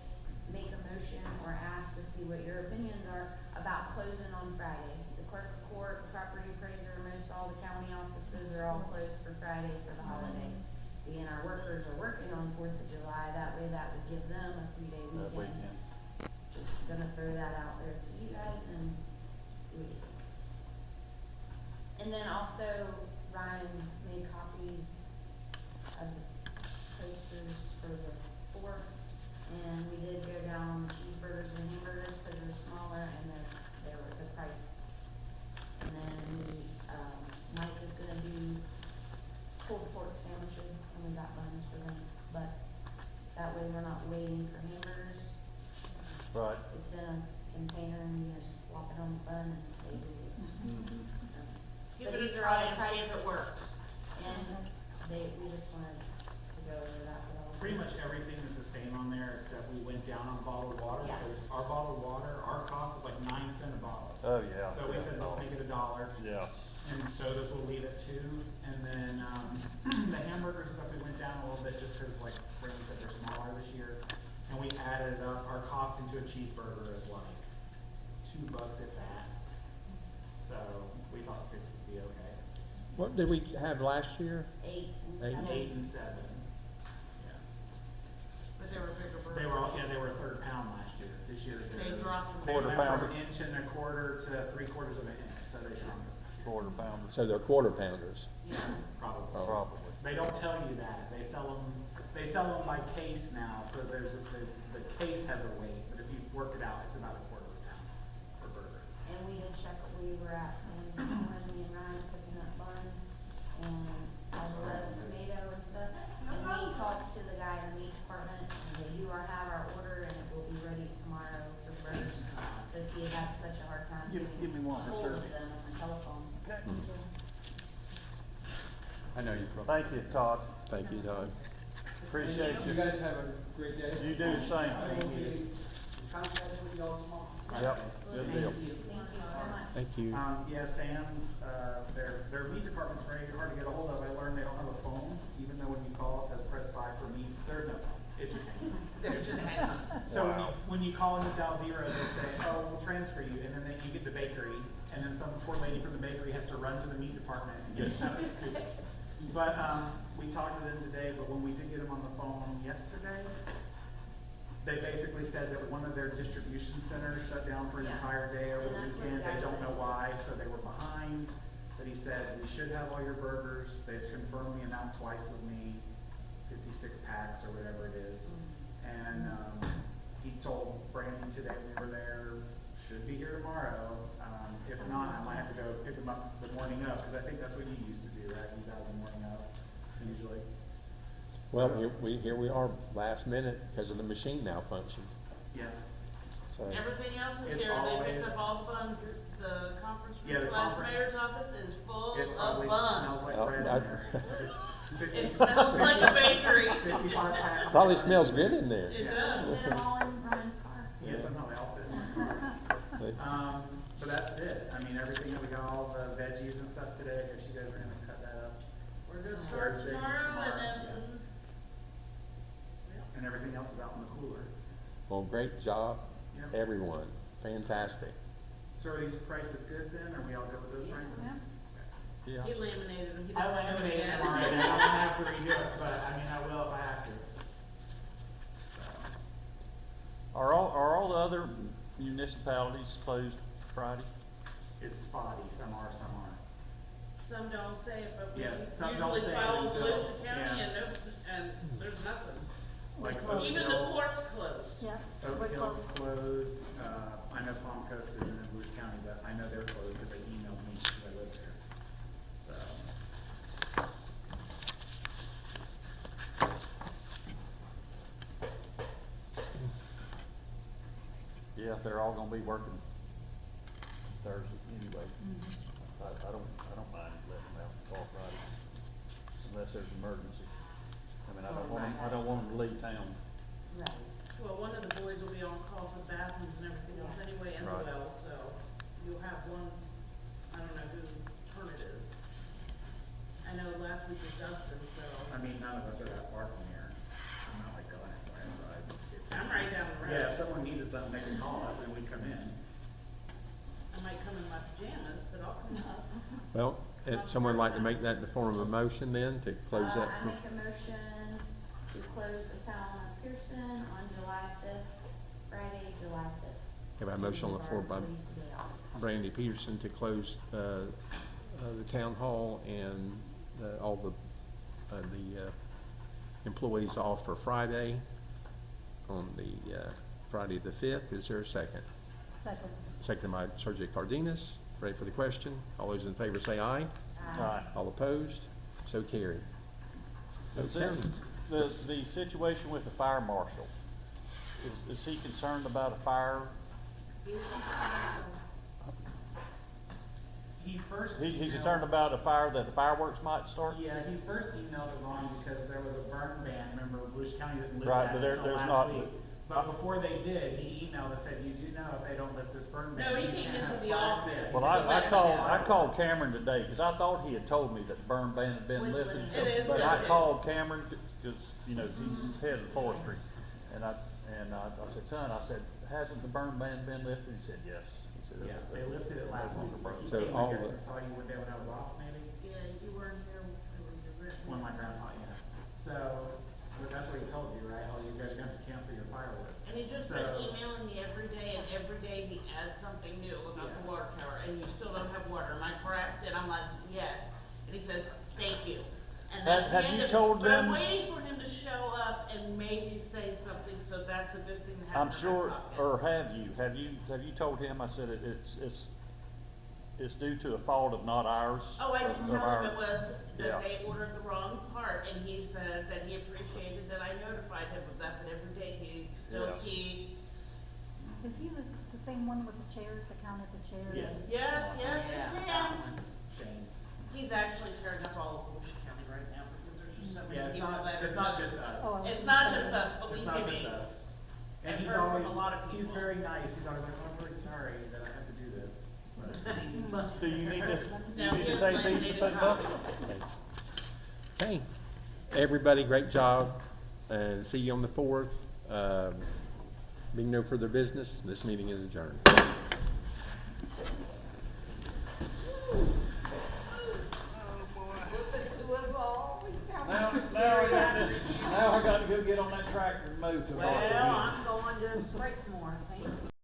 make a motion or ask to see what your opinions are about closing on Friday. The clerk of court, the property appraiser, most all the county offices are all closed for Friday for the holiday. And our workers are working on 4th of July, that way that would give them a 3-day That weekend. weekend? Just gonna throw that out there to you guys and see what you think. And then also Ryan made copies of the posters for the 4th. And we did go down cheeseburgers and hamburgers because they're smaller and they were the price. And then Mike is gonna do pulled pork sandwiches and we got buns for them, butts. That way we're not waiting for hamburgers. Right. It's in a container and you just slop it on the bun and they do it. Mhm. So, Give but it a these are try all and see if it prices. works. And we just wanted to go over that with all. Pretty much everything is the same on there, except we went down on bottled water, Yeah. because our bottled water, our cost is like 9 cents a bottle. Oh, yeah. So we said, let's make it $1. Yeah. And sodas we'll leave at 2, and then, the hamburgers and stuff, we went down a little bit just because, like Brandon said, they're smaller this year. And we added up, our cost into a cheeseburger is like $2 at that. So we thought 6 would be okay. What did we have last year? 8 and Eight. 7. 8 and 7. Yeah. But they were bigger burgers. They were, yeah, they were a third pound last year. This year They they're. dropping. They Quarter went from pounder. an inch and a quarter to 3/4 of an inch, so they shrunk it. Quarter pounders, So they're quarter pounders. Yeah. Probably. Oh. probably. They don't tell you that. They sell them by case now, so the case has a weight, but if you work it out, it's about 1/4 of a pound per burger. And we did check, we were at Sam's this morning, me and Ryan picking up buns and all the lettuce, tomato and stuff. And we talked to the guy in the meat department, and they do have our order, and it will be ready tomorrow for the burgers. Cause he had such a hard time Give getting me one, hold sir. of them on the telephone. I know you probably. Thank you, Todd. Thank you, Doug. Appreciate You you. guys have a great day. You do the same. I will be in contact with y'all tomorrow. Yep, good deal. Thank you so much. Thank you. Yeah, Sam's, their meat department's very hard to get a hold of. I learned they don't have a phone, even though when you call, it says press 5 for meat. There's no phone. It just hangs up. They're just hanging. So Wow. when you call and you dial 0, they say, oh, we'll transfer you, and then you get the bakery, and then some poor lady from the bakery has to run to the meat department and get it out. It's stupid. But, we talked to them today, but when we did get them on the phone yesterday, they basically said that one of their distribution centers shut down for an Yeah. entire day over And the that's what weekend. the guy They don't said. know why, so they were behind. But he said, we should have all your burgers. They've confirmed the amount twice with me, 56 packs or whatever it is. And, he told Brandy today we were there, should be here tomorrow. If not, I might have to go pick them up the morning of, because I think that's what you used to do, right? You got the morning of, usually. Well, here we are, last minute, because of the machine malfunction. Yeah. So, Everything else is It's here, they always- picked up all the buns, the conference Yeah, the room slash conference- mayor's office is full It of probably smells like buns. Oh, bread in I- there. It smells like a bakery. 55 packs. probably smells good in there. It Yeah. does. Put them all in Brian's car. Yeah, somehow they all fit in there. So that's it. I mean, everything that we got, all the veggies and stuff today, I guess you guys are gonna cut that up. We're gonna start Thursday, tomorrow and yeah. then, And everything else is out in the cooler. Well, great job, Yep. everyone. Fantastic. So are these prices good then? Are we all good with those prices? Yeah. he laminated them, he I don't want to do it laminated again. them already. I'm gonna have to redo it, but I mean, I will if I have to. Are all the other municipalities closed Friday? It's spotty. Some are, some aren't. Some don't say it, but we Yeah, some don't usually say it follow until- Volusia County yeah. and no, and there's nothing. Like Even Oak the Hill- port's closed. Yeah. Oak we're Hill's closed. closed. I know Palm Coast isn't in Volusia County, but I know they're closed because they emailed me because I live there. So. Yeah, they're all gonna be working Thursday anyway. I don't mind letting them out and call Friday, unless there's an emergency. I mean, I don't want them to leave town. Right. Well, one of the boys will be on call for bathrooms and everything else anyway in the Right. well, so you'll have one, I don't know whose turn it is. I know last week was Dustin, so I mean, none of us are that far from here. I'm not like going anywhere, so I'm right down the road. Yeah, if someone needed something, they can call us and we'd come in. I might come in my pajamas, but I'll come up. Well, someone like to make that in the form of a motion then, to close that? I make a motion to close the town of Pierson on July 5th, Friday, July 5th. Have a motion on the floor by Brandy Peterson to close, the town hall and, all the employees off for Friday on the, Friday the 5th. Is there a second? Second. Seconded by Sergio Cardenas. Ready for the question? All those in favor say aye. Right. All opposed? So carried. Is there, Okay. the situation with the fire marshal, is he concerned about a fire? He first. He's emailed- concerned about a fire, that the fireworks might start? Yeah, he first emailed it on because there was a burn ban. Remember, Volusia County didn't lift Right, that but there- until there's last not- week. But before they did, he emailed and said, you do know if they don't lift this burn ban. No, he you came can't into have the fire office. pits." Well, I called Cameron today, because I thought he had told me that the burn ban had been Was lifted. lifted. It is But I lifted. called Cameron, because, you know, he's head of forestry, and I said, son, I said, hasn't the burn ban been lifted? He said, yes. He said, Yeah, they lifted it last week. He So came, all I guess, the- and saw you one day when I was off, maybe? Yeah, you weren't here, it was your When my grandpa, yeah. So, but that's what he told you, right? Oh, you guys are gonna have to cancel your fireworks. And he's just So- been emailing me every day, and every day That's the have end you of it. told But I'm them? waiting for him to show up and maybe say something, so that's a good thing to have I'm in our sure, pocket. or have you told him, I said it's due to a fault of not ours? Oh, I of- didn't of tell our- him it was, Yeah. that they ordered the wrong part, and he said that he appreciated that I notified him of that, but every day he still Yeah. keeps. Is he the same one with the chairs, the count at the chairs? Yes. Yes, yes, Yeah, it's that him. one changed. He's actually tearing up all of Bush County right now, because there's just so Yeah, many it's people not, that it's are not just. just us. Oh, It's not just us, It's believe not me. just us. And I've he's heard from always, a lot of he's people. very nice, he's always like, oh, I'm really sorry that I have to do this. But Do you need to, No, you need to here's say my these to native put copy. up? Okay, everybody, great job, and see you on the 4th. Being no further business, this meeting is adjourned. Now I got to go get on that tractor and mow. Well, I'm going to Spray some more, thank you.